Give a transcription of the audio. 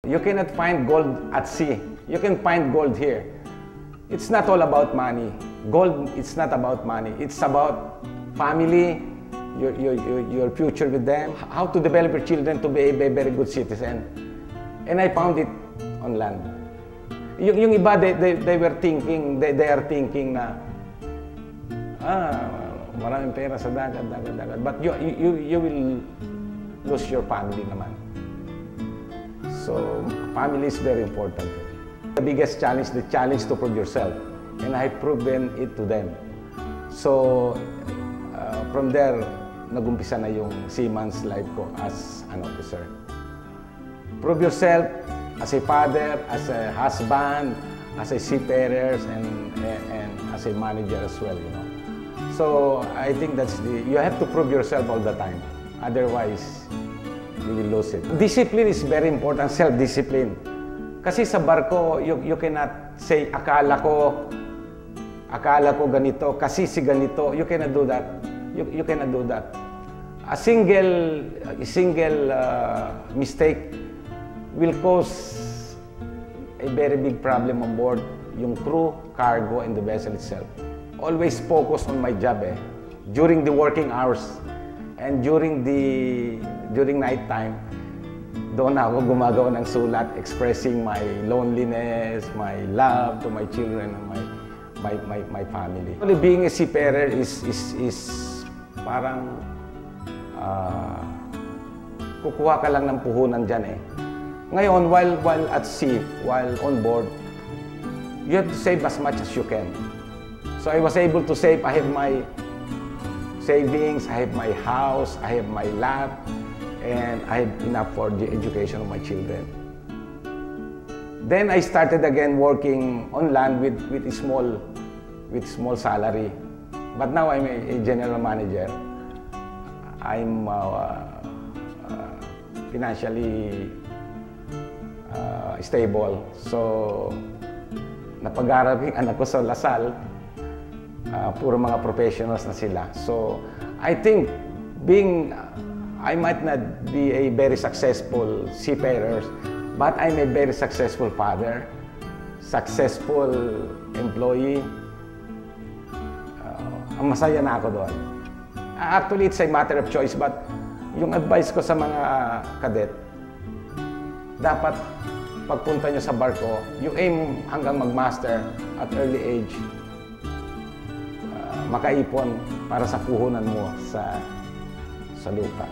You cannot find gold at sea. You can find gold here. It's not all about money. Gold, it's not about money. It's about family, your future with them, how to develop your children to be a very good citizen. And I found it on land. Yung iba, they were thinking, they are thinking na, maraming pera sa dagat. But you will lose your family naman. So, family is very important. The biggest challenge, the challenge to prove yourself. And I have proven it to them. So, from there, nagumpisa na yung seaman's life ko as an officer. Prove yourself as a father, as a husband, as a seafarer, and as a manager as well, you know. So, I think that's you have to prove yourself all the time. Otherwise, you will lose it. Discipline is very important, self-discipline. Kasi sa barko, you cannot say, akala ko ganito, kasi si ganito. You cannot do that. You cannot do that. A single mistake will cause a very big problem on board, yung crew, cargo, and the vessel itself. Always focus on my job during the working hours and during night time. Doon ako gumagawa ng sulat expressing my loneliness, my love to my children and my family. Being a seafarer is parang kukuha ka lang ng puhunan dyan Ngayon, while at sea, while on board, you have to save as much as you can. So I was able to save. I have my savings, I have my house, I have my lot, and I have enough for the education of my children. Then I started again working on land with small salary. But now I'm a general manager. I'm financially stable. So, napag-aral yung anak ko sa Lasal. Puro mga professionals na sila. So, I think I might not be a very successful seafarer, but I'm a very successful father, successful employee. Ang masaya na ako doon. Actually, it's a matter of choice, but yung advice ko sa mga kadet, dapat pagpunta nyo sa barko, you aim hanggang mag-master at early age, makaipon para sa puhunan mo sa lupa.